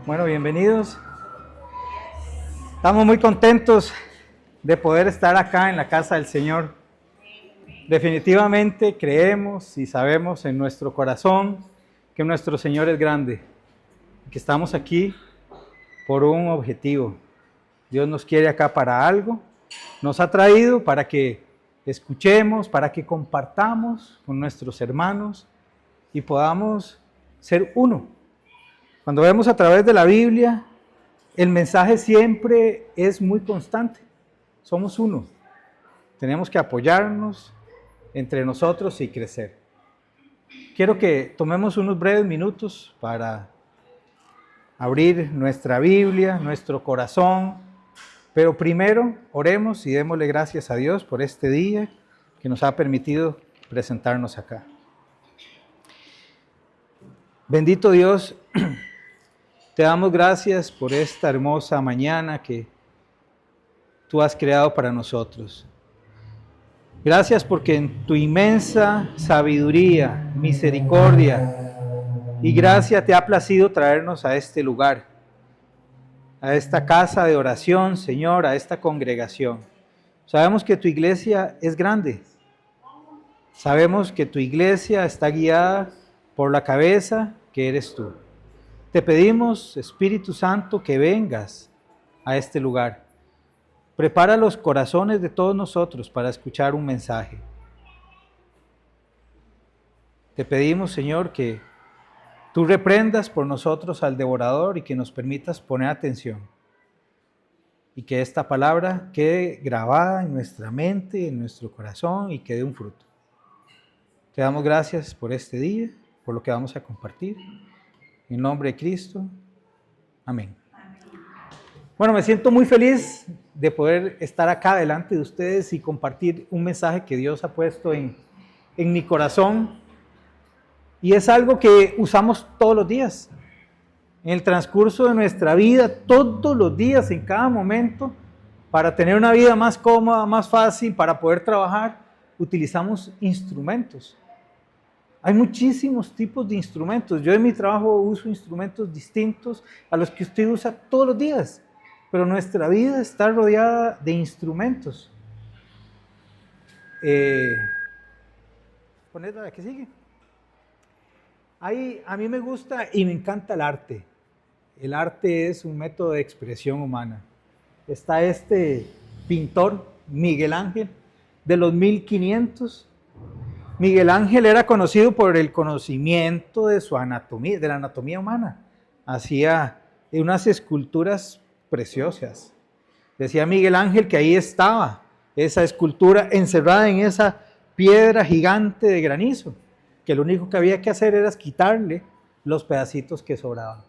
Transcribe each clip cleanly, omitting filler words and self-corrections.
Bueno, bienvenidos. Estamos muy contentos de poder estar acá en la casa del Señor. Definitivamente creemos y sabemos en nuestro corazón que nuestro Señor es grande, que estamos aquí por un objetivo. Dios nos quiere acá para algo, nos ha traído para que escuchemos, para que compartamos con nuestros hermanos y podamos ser uno. Cuando vemos a través de la Biblia, el mensaje siempre es muy constante. Somos uno. Tenemos que apoyarnos entre nosotros y crecer. Quiero que tomemos unos breves minutos para abrir nuestra Biblia, nuestro corazón, pero primero oremos y démosle gracias a Dios por este día que nos ha permitido presentarnos acá. Bendito Dios, te damos gracias por esta hermosa mañana que tú has creado para nosotros. Gracias porque en tu inmensa sabiduría, misericordia y gracia te ha placido traernos a este lugar, a esta casa de oración, Señor, a esta congregación. Sabemos que tu iglesia es grande. Sabemos que tu iglesia está guiada por la cabeza que eres tú. Te pedimos, Espíritu Santo, que vengas a este lugar. Prepara los corazones de todos nosotros para escuchar un mensaje. Te pedimos, Señor, que tú reprendas por nosotros al devorador y que nos permitas poner atención. Y que esta palabra quede grabada en nuestra mente, en nuestro corazón y que dé un fruto. Te damos gracias por este día, por lo que vamos a compartir. En nombre de Cristo, amén. Bueno, me siento muy feliz de poder estar acá delante de ustedes y compartir un mensaje que Dios ha puesto en mi corazón. Y es algo que usamos todos los días. En el transcurso de nuestra vida, todos los días, en cada momento, para tener una vida más cómoda, más fácil, para poder trabajar, utilizamos instrumentos. Hay muchísimos tipos de instrumentos. Yo en mi trabajo uso instrumentos distintos a los que usted usa todos los días. Pero nuestra vida está rodeada de instrumentos. Ponedla la que sigue. A mí me gusta y me encanta el arte. El arte es un método de expresión humana. Está este pintor, Miguel Ángel, de los 1500. Miguel Ángel era conocido por el conocimiento de su anatomía, de la anatomía humana. Hacía unas esculturas preciosas. Decía Miguel Ángel que ahí estaba esa escultura encerrada en esa piedra gigante de granizo, que lo único que había que hacer era quitarle los pedacitos que sobraban.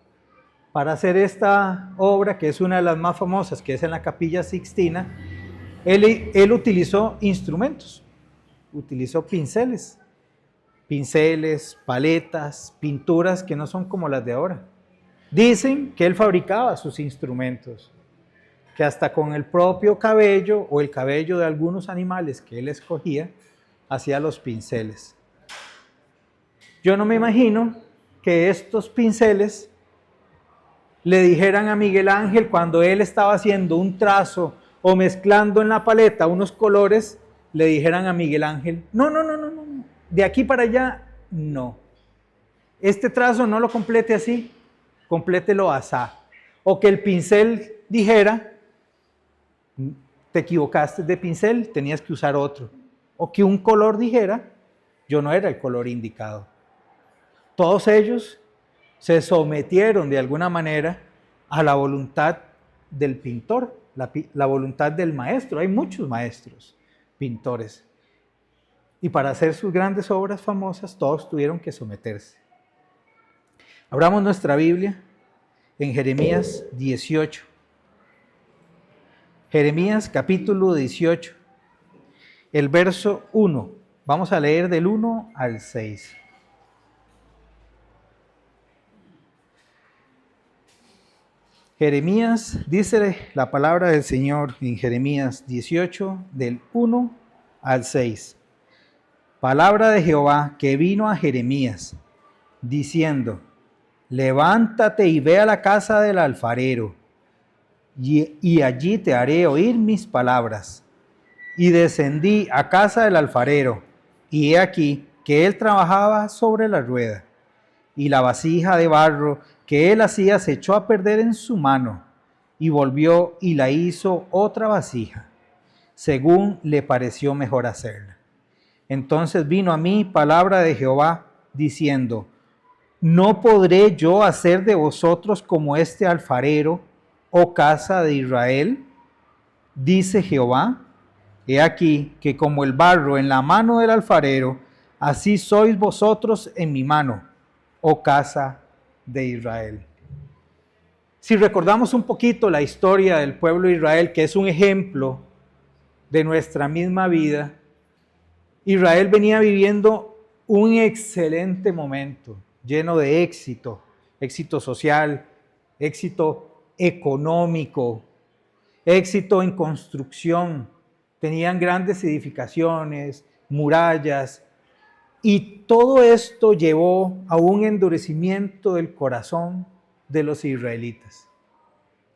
Para hacer esta obra, que es una de las más famosas, que es en la Capilla Sixtina, él utilizó instrumentos. Utilizó pinceles, paletas, pinturas que no son como las de ahora. Dicen que él fabricaba sus instrumentos, que hasta con el propio cabello o el cabello de algunos animales que él escogía, hacía los pinceles. Yo no me imagino que estos pinceles le dijeran a Miguel Ángel cuando él estaba haciendo un trazo o mezclando en la paleta unos colores, le dijeran a Miguel Ángel, no, de aquí para allá, no. Este trazo no lo complete así, complételo asá. O que el pincel dijera, te equivocaste de pincel, tenías que usar otro. O que un color dijera, yo no era el color indicado. Todos ellos se sometieron de alguna manera a la voluntad del pintor, la voluntad del maestro. Hay muchos maestros pintores. Y para hacer sus grandes obras famosas, todos tuvieron que someterse. Abramos nuestra Biblia en Jeremías 18. Jeremías capítulo 18, el verso 1. Vamos a leer del 1 al 6. Jeremías, dice la palabra del Señor en Jeremías 18, del 1 al 6. Palabra de Jehová que vino a Jeremías, diciendo: levántate y ve a la casa del alfarero, y allí te haré oír mis palabras. Y descendí a casa del alfarero, y he aquí que él trabajaba sobre la rueda, y la vasija de barro que él hacía se echó a perder en su mano, y volvió y la hizo otra vasija, según le pareció mejor hacerla. Entonces vino a mí palabra de Jehová, diciendo: ¿no podré yo hacer de vosotros como este alfarero, oh casa de Israel? Dice Jehová: he aquí que como el barro en la mano del alfarero, así sois vosotros en mi mano, oh casa de Israel. Si recordamos un poquito la historia del pueblo de Israel, que es un ejemplo de nuestra misma vida, Israel venía viviendo un excelente momento, lleno de éxito, éxito social, éxito económico, éxito en construcción. Tenían grandes edificaciones, murallas, y todo esto llevó a un endurecimiento del corazón de los israelitas.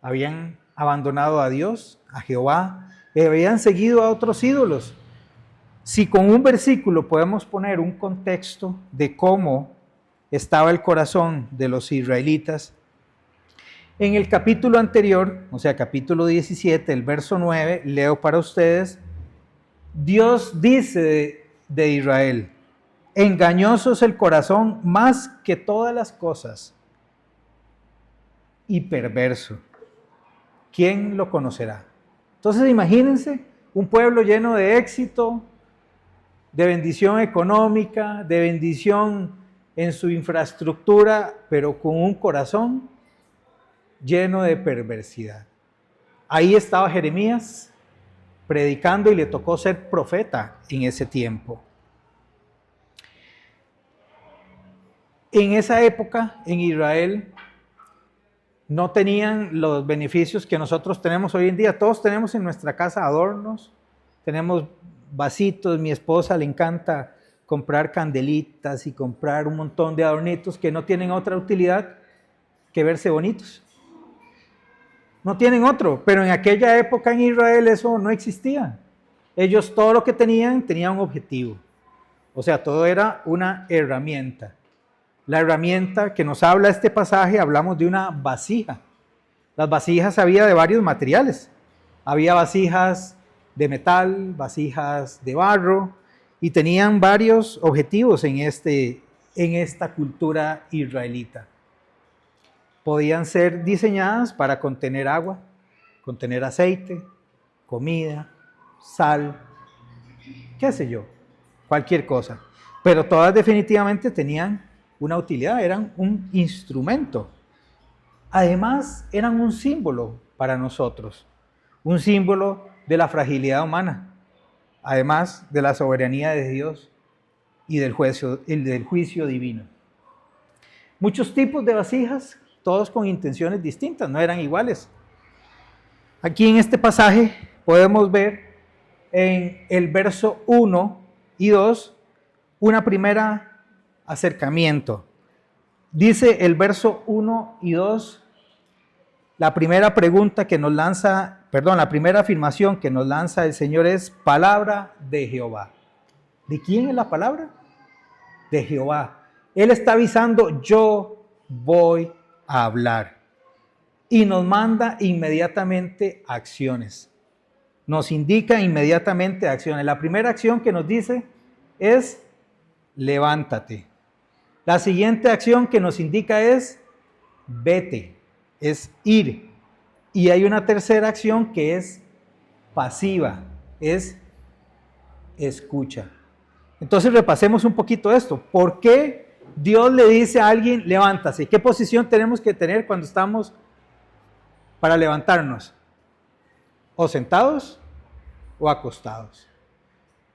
Habían abandonado a Dios, a Jehová, y habían seguido a otros ídolos. Si con un versículo podemos poner un contexto de cómo estaba el corazón de los israelitas, en el capítulo anterior, o sea, capítulo 17, el verso 9, leo para ustedes: Dios dice de Israel: engañoso es el corazón más que todas las cosas, y perverso. ¿Quién lo conocerá? Entonces imagínense un pueblo lleno de éxito, de bendición económica, de bendición en su infraestructura, pero con un corazón lleno de perversidad. Ahí estaba Jeremías predicando y le tocó ser profeta en ese tiempo. En esa época, en Israel, no tenían los beneficios que nosotros tenemos hoy en día. Todos tenemos en nuestra casa adornos, tenemos vasitos. Mi esposa le encanta comprar candelitas y comprar un montón de adornitos que no tienen otra utilidad que verse bonitos. No tienen otro, pero en aquella época en Israel eso no existía. Ellos todo lo que tenían un objetivo. O sea, todo era una herramienta. La herramienta que nos habla este pasaje, hablamos de una vasija. Las vasijas había de varios materiales. Había vasijas de metal, vasijas de barro, y tenían varios objetivos en esta cultura israelita. Podían ser diseñadas para contener agua, contener aceite, comida, sal, qué sé yo, cualquier cosa. Pero todas definitivamente tenían una utilidad, eran un instrumento. Además, eran un símbolo para nosotros, un símbolo de la fragilidad humana, además de la soberanía de Dios y del juicio divino. Muchos tipos de vasijas, todos con intenciones distintas, no eran iguales. Aquí en este pasaje podemos ver en el verso 1 y 2 una primera acercamiento. Dice el verso 1 y 2, la primera pregunta que nos lanza, la primera afirmación que nos lanza el Señor es: palabra de Jehová. ¿De quién es la palabra? De Jehová. Él está avisando: yo voy a hablar. Y nos manda inmediatamente acciones. Nos indica inmediatamente acciones. La primera acción que nos dice es: levántate. La siguiente acción que nos indica es: vete, es ir. Y hay una tercera acción que es pasiva, es escucha. Entonces repasemos un poquito esto. ¿Por qué Dios le dice a alguien: levántase? ¿Qué posición tenemos que tener cuando estamos para levantarnos? ¿O sentados o acostados?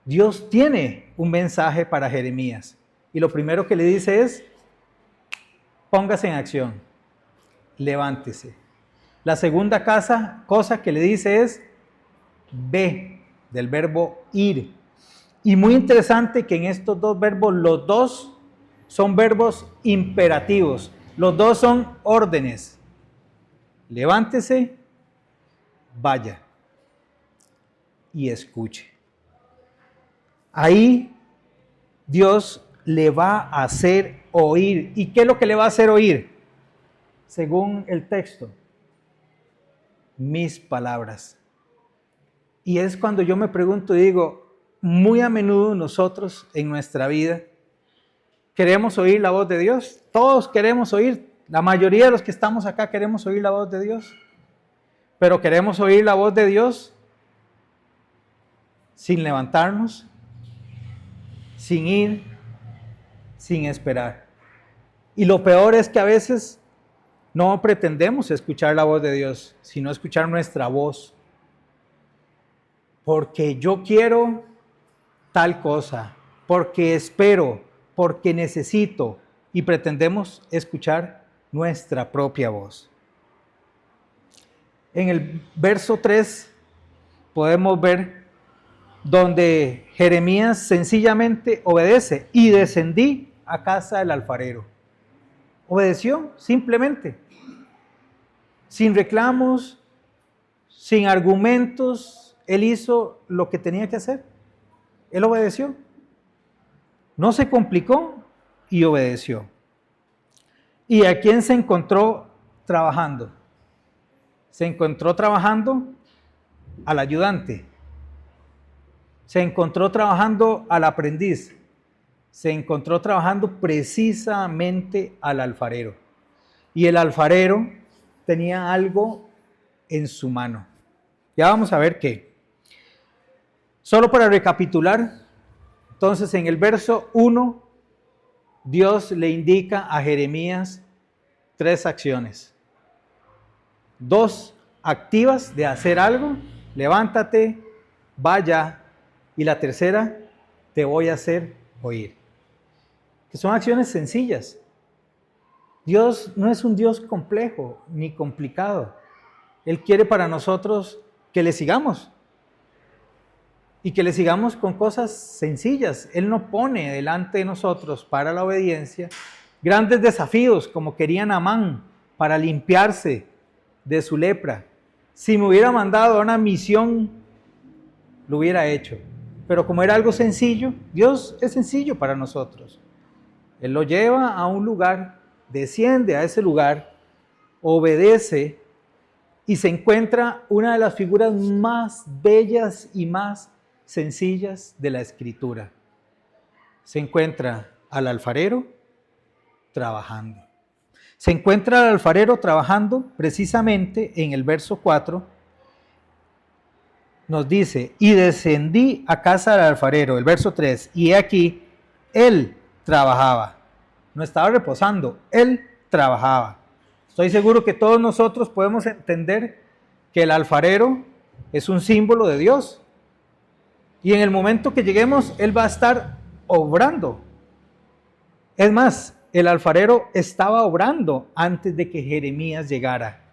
Dios tiene un mensaje para Jeremías. Y lo primero que le dice es: póngase en acción, levántese. La segunda cosa que le dice es: ve, del verbo ir. Y muy interesante que en estos dos verbos, los dos son verbos imperativos. Los dos son órdenes. Levántese, vaya y escuche. Ahí Dios le va a hacer oír. ¿Y qué es lo que le va a hacer oír? Según el texto, mis palabras. Y es cuando yo me pregunto y digo, muy a menudo nosotros en nuestra vida queremos oír la voz de Dios. Todos queremos oír, la mayoría de los que estamos acá queremos oír la voz de Dios. Pero queremos oír la voz de Dios sin levantarnos, sin ir, sin esperar. Y lo peor es que a veces no pretendemos escuchar la voz de Dios, sino escuchar nuestra voz. Porque yo quiero tal cosa, porque espero, porque necesito, y pretendemos escuchar nuestra propia voz. En el verso 3 podemos ver donde Jeremías sencillamente obedece: y descendí a casa del alfarero. Obedeció simplemente, sin reclamos, sin argumentos. Él hizo lo que tenía que hacer. Él obedeció. No se complicó y obedeció. ¿Y a quién se encontró trabajando? Se encontró trabajando al ayudante. Se encontró trabajando al aprendiz. Se encontró trabajando precisamente al alfarero. Y el alfarero tenía algo en su mano. Ya vamos a ver qué. Solo para recapitular, entonces en el verso 1, Dios le indica a Jeremías 3 acciones. 2 activas de hacer algo: levántate, vaya. Y la tercera, te voy a hacer oír. Que son acciones sencillas. Dios no es un Dios complejo ni complicado. Él quiere para nosotros que le sigamos. Y que le sigamos con cosas sencillas. Él no pone delante de nosotros para la obediencia grandes desafíos como quería Naamán para limpiarse de su lepra. Si me hubiera mandado a una misión, lo hubiera hecho. Pero como era algo sencillo, Dios es sencillo para nosotros. Él lo lleva a un lugar, desciende a ese lugar, obedece y se encuentra una de las figuras más bellas y más sencillas de la Escritura. Se encuentra al alfarero trabajando. Se encuentra al alfarero trabajando precisamente en el verso 4. Nos dice: y descendí a casa del alfarero. El verso 3, y he aquí, él trabajaba. No estaba reposando, él trabajaba. Estoy seguro que todos nosotros podemos entender que el alfarero es un símbolo de Dios. Y en el momento que lleguemos, él va a estar obrando. Es más, el alfarero estaba obrando antes de que Jeremías llegara.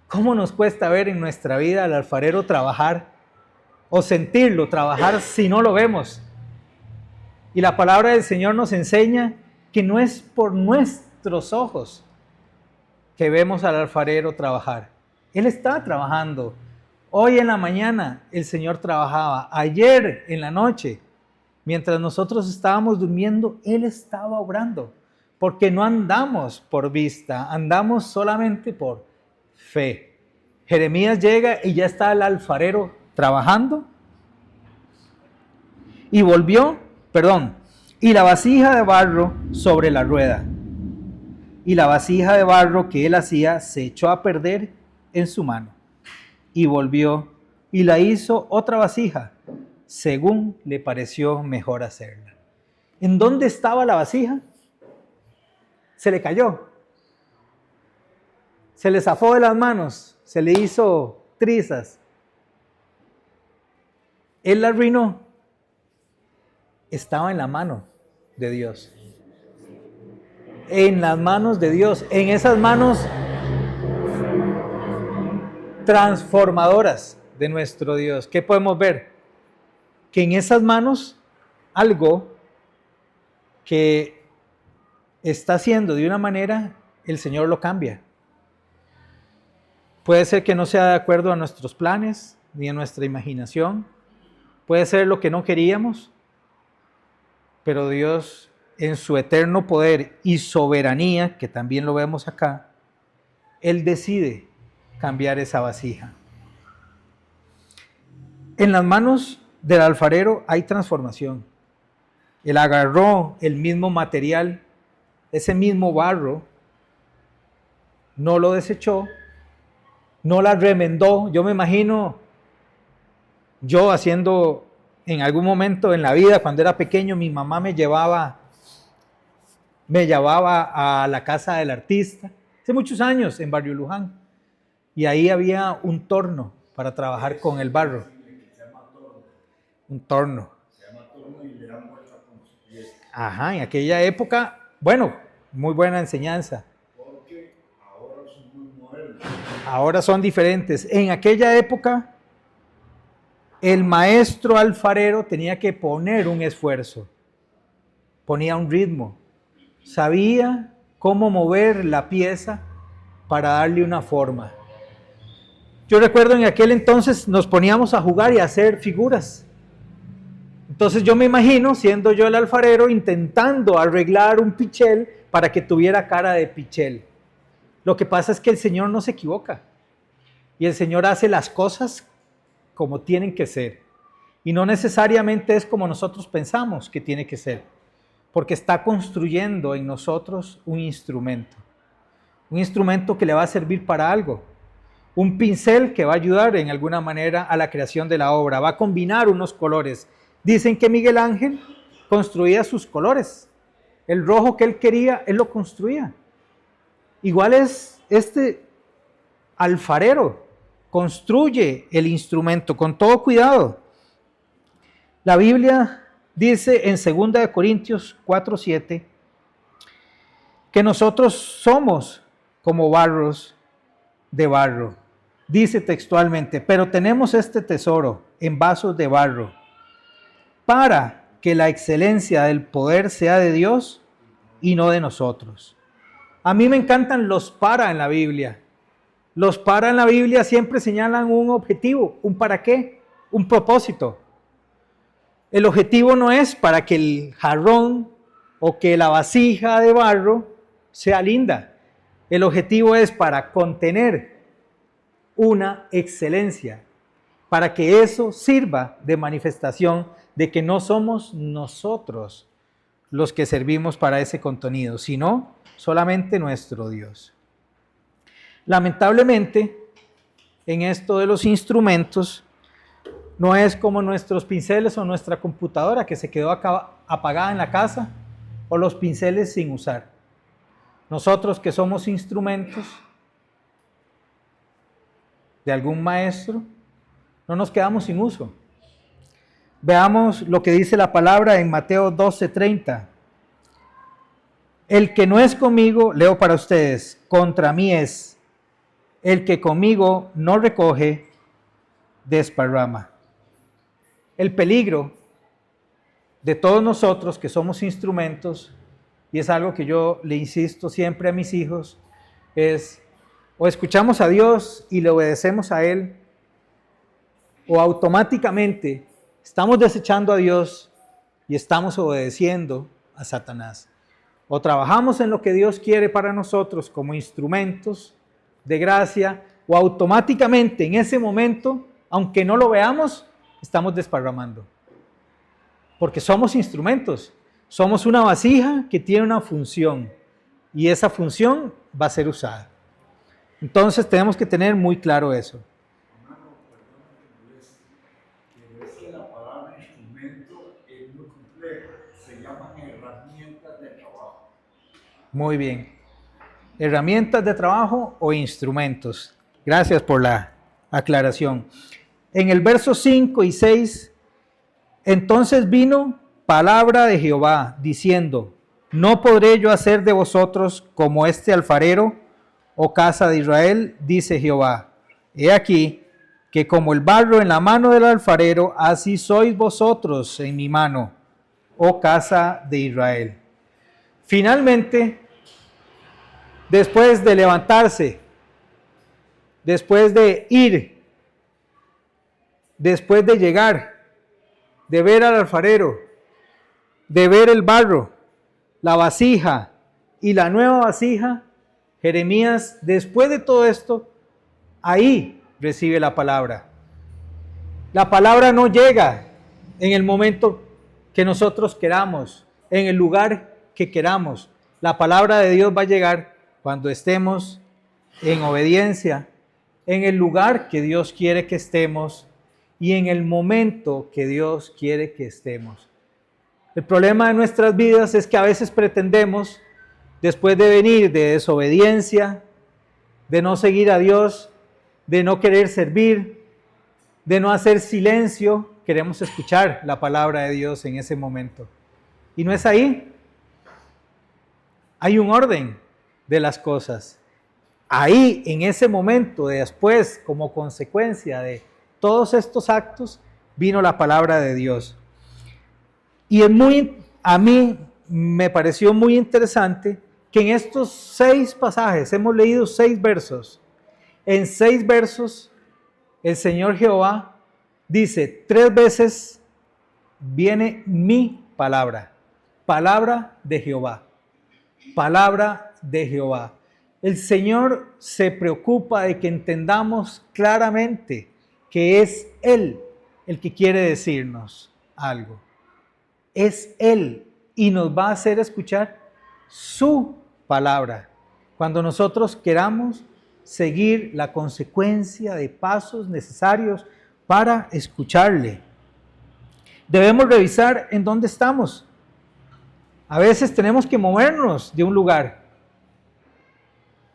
¿Cómo nos cuesta ver en nuestra vida al alfarero trabajar o sentirlo trabajar si no lo vemos? Y la palabra del Señor nos enseña que no es por nuestros ojos que vemos al alfarero trabajar. Él está trabajando. Hoy en la mañana el Señor trabajaba. Ayer en la noche, mientras nosotros estábamos durmiendo, Él estaba obrando. Porque no andamos por vista, andamos solamente por fe. Jeremías llega y ya está el alfarero trabajando. Y y la vasija de barro sobre la rueda. Y la vasija de barro que él hacía se echó a perder en su mano. Y volvió y la hizo otra vasija, según le pareció mejor hacerla. ¿En dónde estaba la vasija? Se le cayó. Se le zafó de las manos, se le hizo trizas. Él la arruinó. Estaba en la mano de Dios. En las manos de Dios, en esas manos transformadoras de nuestro Dios. ¿Qué podemos ver? Que en esas manos algo que está haciendo de una manera el Señor lo cambia. Puede ser que no sea de acuerdo a nuestros planes ni a nuestra imaginación. Puede ser lo que no queríamos, pero Dios, en su eterno poder y soberanía, que también lo vemos acá, Él decide cambiar esa vasija. En las manos del alfarero hay transformación. Él agarró el mismo material, ese mismo barro, no lo desechó, no la remendó. Yo me imagino yo haciendo en algún momento en la vida, cuando era pequeño, mi mamá me llevaba a la casa del artista, hace muchos años en Barrio Luján, y ahí había un torno para trabajar con el barro. Un torno. Ajá, en aquella época, bueno, muy buena enseñanza. Porque ahora son muy modernos. Ahora son diferentes. En aquella época, el maestro alfarero tenía que poner un esfuerzo, ponía un ritmo, sabía cómo mover la pieza para darle una forma. Yo recuerdo en aquel entonces nos poníamos a jugar y a hacer figuras. Entonces yo me imagino, siendo yo el alfarero, intentando arreglar un pichel para que tuviera cara de pichel. Lo que pasa es que el Señor no se equivoca. Y el Señor hace las cosas como tienen que ser. Y no necesariamente es como nosotros pensamos que tiene que ser. Porque está construyendo en nosotros un instrumento. Un instrumento que le va a servir para algo. Un pincel que va a ayudar en alguna manera a la creación de la obra. Va a combinar unos colores. Dicen que Miguel Ángel construía sus colores. El rojo que él quería, él lo construía. Igual es este alfarero. Construye el instrumento con todo cuidado. La Biblia dice en 2 Corintios 4:7 que nosotros somos como barros de barro. Dice textualmente, pero tenemos este tesoro en vasos de barro, para que la excelencia del poder sea de Dios y no de nosotros. A mí me encantan los para en la Biblia. Los para en la Biblia siempre señalan un objetivo, un para qué, un propósito. El objetivo no es para que el jarrón o que la vasija de barro sea linda. El objetivo es para contener una excelencia, para que eso sirva de manifestación de que no somos nosotros los que servimos para ese contenido, sino solamente nuestro Dios. Lamentablemente, en esto de los instrumentos, no es como nuestros pinceles o nuestra computadora que se quedó apagada en la casa, o los pinceles sin usar. Nosotros que somos instrumentos de algún maestro, no nos quedamos sin uso. Veamos lo que dice la palabra en Mateo 12:30. El que no es conmigo, leo para ustedes, contra mí es. El que conmigo no recoge, desparrama. El peligro de todos nosotros que somos instrumentos, y es algo que yo le insisto siempre a mis hijos, es o escuchamos a Dios y le obedecemos a Él, o automáticamente estamos desechando a Dios y estamos obedeciendo a Satanás. O trabajamos en lo que Dios quiere para nosotros como instrumentos de gracia, o automáticamente en ese momento, aunque no lo veamos, estamos desparramando. Porque somos instrumentos, somos una vasija que tiene una función y esa función va a ser usada. Entonces tenemos que tener muy claro eso. Pero es que la palabra instrumento es muy compleja. Se llaman herramientas de trabajo. Muy bien. Herramientas de trabajo o instrumentos. Gracias por la aclaración. En el verso 5 y 6, entonces vino palabra de Jehová diciendo, no podré yo hacer de vosotros como este alfarero, oh casa de Israel, dice Jehová. He aquí que como el barro en la mano del alfarero, así sois vosotros en mi mano, oh casa de Israel. Finalmente, después de levantarse, después de ir, después de llegar, de ver al alfarero, de ver el barro, la vasija y la nueva vasija, Jeremías, después de todo esto, ahí recibe la palabra. La palabra no llega en el momento que nosotros queramos, en el lugar que queramos. La palabra de Dios va a llegar cuando estemos en obediencia, en el lugar que Dios quiere que estemos y en el momento que Dios quiere que estemos. El problema de nuestras vidas es que a veces pretendemos, después de venir de desobediencia, de no seguir a Dios, de no querer servir, de no hacer silencio, queremos escuchar la palabra de Dios en ese momento. Y no es ahí. Hay un orden de las cosas. Ahí, en ese momento, después, como consecuencia de todos estos actos, vino la palabra de Dios. Y a mí me pareció muy interesante que en estos 6 pasajes, hemos leído 6 versos, en 6 versos el Señor Jehová dice 3 veces, viene mi palabra, palabra de Jehová, palabra de Jehová. El Señor se preocupa de que entendamos claramente que es Él el que quiere decirnos algo. Es Él y nos va a hacer escuchar su palabra. Cuando nosotros queramos seguir la consecuencia de pasos necesarios para escucharle. Debemos revisar en dónde estamos. A veces tenemos que movernos de un lugar.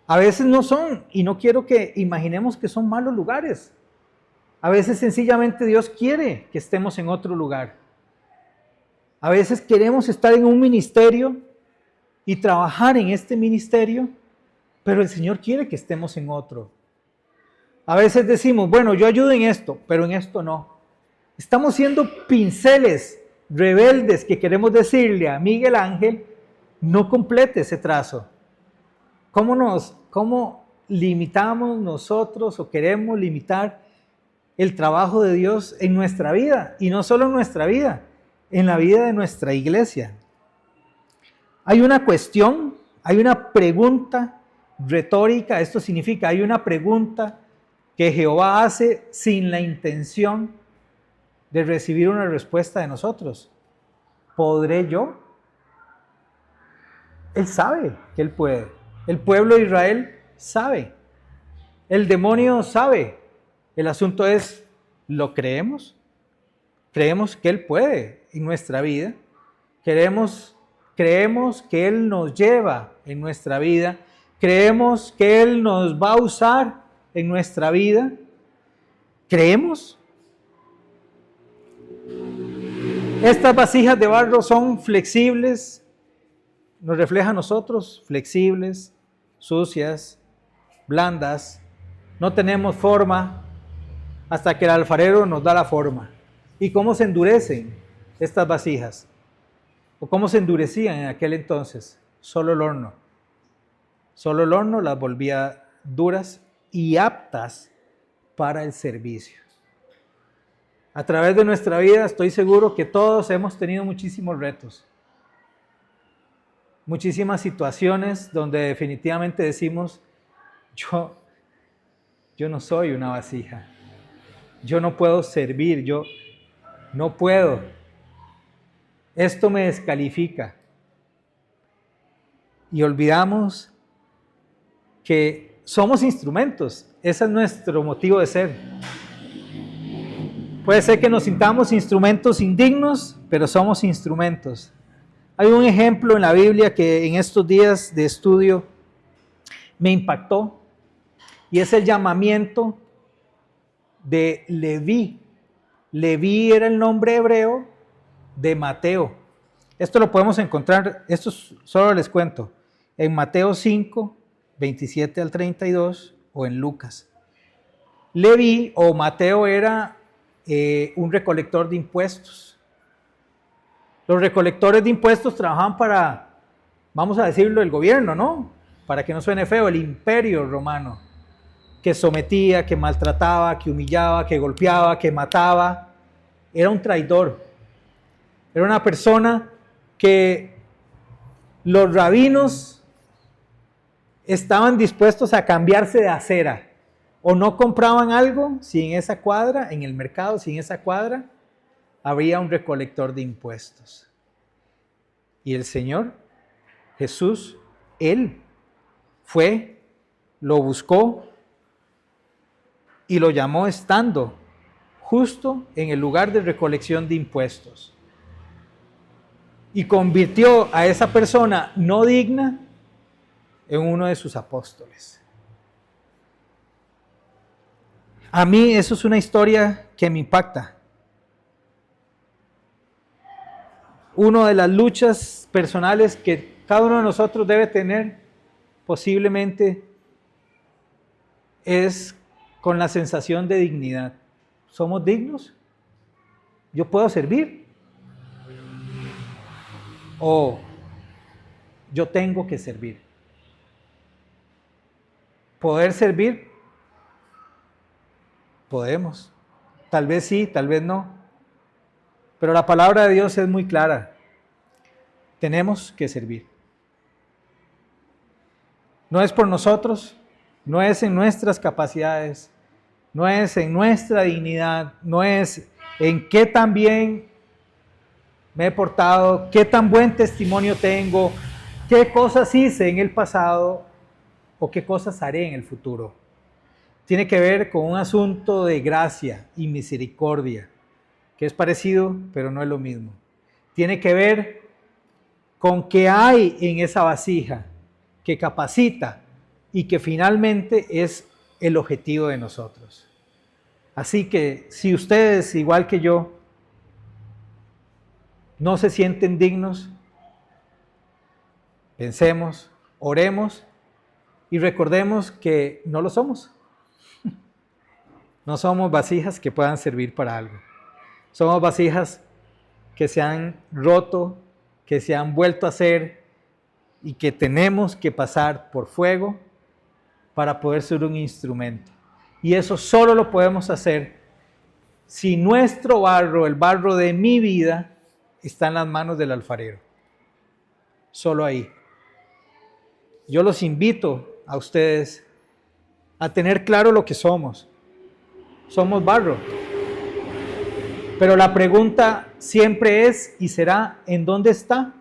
A veces no son, y no quiero que imaginemos que son malos lugares. A veces sencillamente Dios quiere que estemos en otro lugar. A veces queremos estar en un ministerio y trabajar en este ministerio, pero el Señor quiere que estemos en otro. A veces decimos, bueno, yo ayudo en esto, pero en esto no. Estamos siendo pinceles rebeldes que queremos decirle a Miguel Ángel, no complete ese trazo. ¿Cómo limitamos nosotros o queremos limitar el trabajo de Dios en nuestra vida? Y no solo en nuestra vida, en la vida de nuestra iglesia. Hay una cuestión, hay una pregunta retórica, esto significa, hay una pregunta que Jehová hace sin la intención de recibir una respuesta de nosotros. ¿Podré yo? Él sabe que Él puede. El pueblo de Israel sabe. El demonio sabe. El asunto es, ¿lo creemos? ¿Creemos que Él puede en nuestra vida? ¿Creemos que Él nos lleva en nuestra vida? ¿Creemos que Él nos va a usar en nuestra vida? ¿Creemos? Estas vasijas de barro son flexibles, nos refleja a nosotros, flexibles, sucias, blandas, no tenemos forma hasta que el alfarero nos da la forma. ¿Y cómo se endurecen estas vasijas? ¿O cómo se endurecían en aquel entonces? Solo el horno. Solo el horno las volvía duras y aptas para el servicio. A través de nuestra vida estoy seguro que todos hemos tenido muchísimos retos. Muchísimas situaciones donde definitivamente decimos, yo no soy una vasija. Yo no puedo servir, yo no puedo. Esto me descalifica. Y olvidamos que somos instrumentos. Ese es nuestro motivo de ser. Puede ser que nos sintamos instrumentos indignos, pero somos instrumentos. Hay un ejemplo en la Biblia que en estos días de estudio me impactó y es el llamamiento de Leví. Leví era el nombre hebreo de Mateo. Esto lo podemos encontrar, esto solo les cuento, en Mateo 5, 27 al 32 o en Lucas. Leví o Mateo era un recolector de impuestos. Los recolectores de impuestos trabajaban para, vamos a decirlo, el gobierno, ¿no? para que no suene feo, el imperio romano, que sometía, que maltrataba, que humillaba, que golpeaba, que mataba. Era un traidor. Era una persona que los rabinos estaban dispuestos a cambiarse de acera. O no compraban algo si en esa cuadra, en el mercado, si en esa cuadra, habría un recolector de impuestos. Y el Señor, Jesús, Él fue, lo buscó y lo llamó estando justo en el lugar de recolección de impuestos. Y convirtió a esa persona no digna en uno de sus apóstoles. A mí eso es una historia que me impacta. Una de las luchas personales que cada uno de nosotros debe tener posiblemente es con la sensación de dignidad. ¿Somos dignos? ¿Yo puedo servir? ¿O yo tengo que servir? ¿Poder servir? Podemos. Tal vez sí, tal vez no. Pero la palabra de Dios es muy clara. Tenemos que servir. No es por nosotros, no es en nuestras capacidades, no es en nuestra dignidad, no es en qué tan bien me he portado, qué tan buen testimonio tengo, qué cosas hice en el pasado o qué cosas haré en el futuro. Tiene que ver con un asunto de gracia y misericordia, que es parecido, pero no es lo mismo. Tiene que ver con qué hay en esa vasija que capacita y que finalmente es el objetivo de nosotros. Así que si ustedes, igual que yo, no se sienten dignos, pensemos, oremos y recordemos que no lo somos. No somos vasijas que puedan servir para algo. Somos vasijas que se han roto, que se han vuelto a hacer y que tenemos que pasar por fuego para poder ser un instrumento. Y eso solo lo podemos hacer si nuestro barro, el barro de mi vida, está en las manos del alfarero. Solo ahí. Yo los invito a ustedes a tener claro lo que somos. Somos barro. Pero la pregunta siempre es y será, ¿en dónde está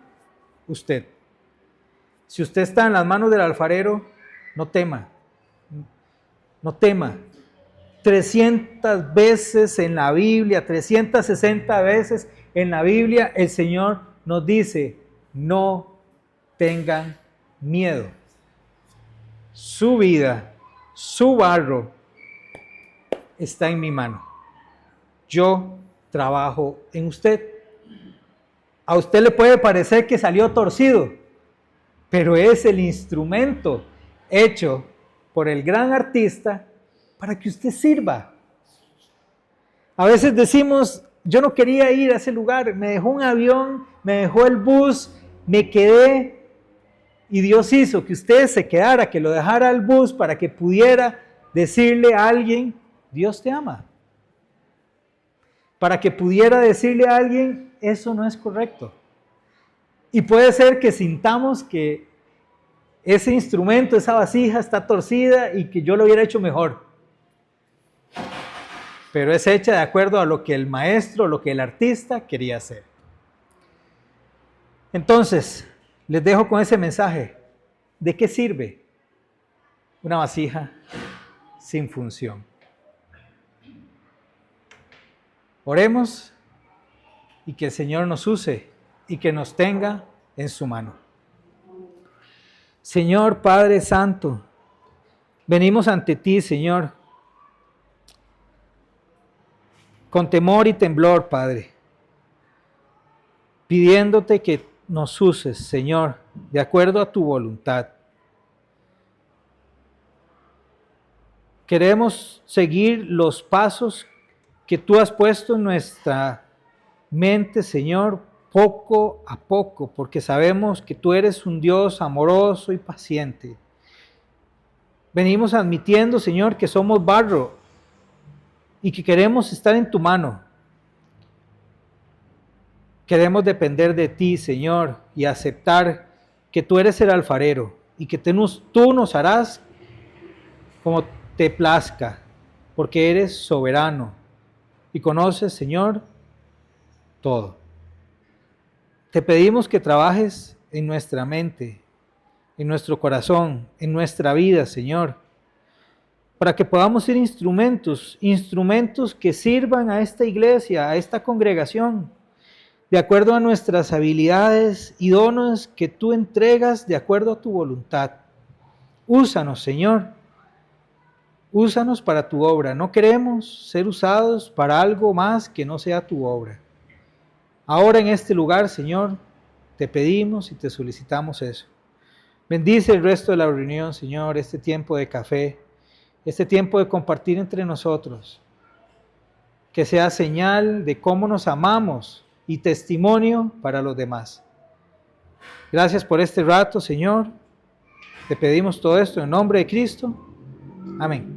usted? Si usted está en las manos del alfarero, no tema. No tema. 300 veces en la Biblia, 360 veces en la Biblia, el Señor nos dice, no tengan miedo. Su vida, su barro, está en mi mano. Yo trabajo en usted. A usted le puede parecer que salió torcido, pero es el instrumento hecho por el gran artista para que usted sirva. A veces decimos, yo no quería ir a ese lugar, me dejó un avión, me dejó el bus, me quedé y Dios hizo que usted se quedara, que lo dejara el bus para que pudiera decirle a alguien, Dios te ama. Para que pudiera decirle a alguien, eso no es correcto. Y puede ser que sintamos que ese instrumento, esa vasija está torcida y que yo lo hubiera hecho mejor. Pero es hecha de acuerdo a lo que el maestro, lo que el artista quería hacer. Entonces, les dejo con ese mensaje. ¿De qué sirve una vasija sin función? Oremos y que el Señor nos use y que nos tenga en su mano. Señor Padre Santo, venimos ante ti, Señor, con temor y temblor, Padre, pidiéndote que nos uses, Señor, de acuerdo a tu voluntad. Queremos seguir los pasos que tú has puesto en nuestra mente, Señor, poco a poco, porque sabemos que tú eres un Dios amoroso y paciente, Venimos admitiendo, Señor, que somos barro y que queremos estar en tu mano. Queremos depender de ti, Señor, y aceptar que tú eres el alfarero y que tú nos harás como te plazca, porque eres soberano y conoces, Señor, todo. Te pedimos que trabajes en nuestra mente, en nuestro corazón, en nuestra vida, Señor, para que podamos ser instrumentos que sirvan a esta iglesia, a esta congregación, de acuerdo a nuestras habilidades y dones que tú entregas de acuerdo a tu voluntad. Úsanos, Señor. Úsanos para tu obra. No queremos ser usados para algo más que no sea tu obra. Ahora en este lugar, Señor, te pedimos y te solicitamos eso. Bendice el resto de la reunión, Señor, este tiempo de café, este tiempo de compartir entre nosotros. Que sea señal de cómo nos amamos y testimonio para los demás. Gracias por este rato, Señor. Te pedimos todo esto en nombre de Cristo. Amén.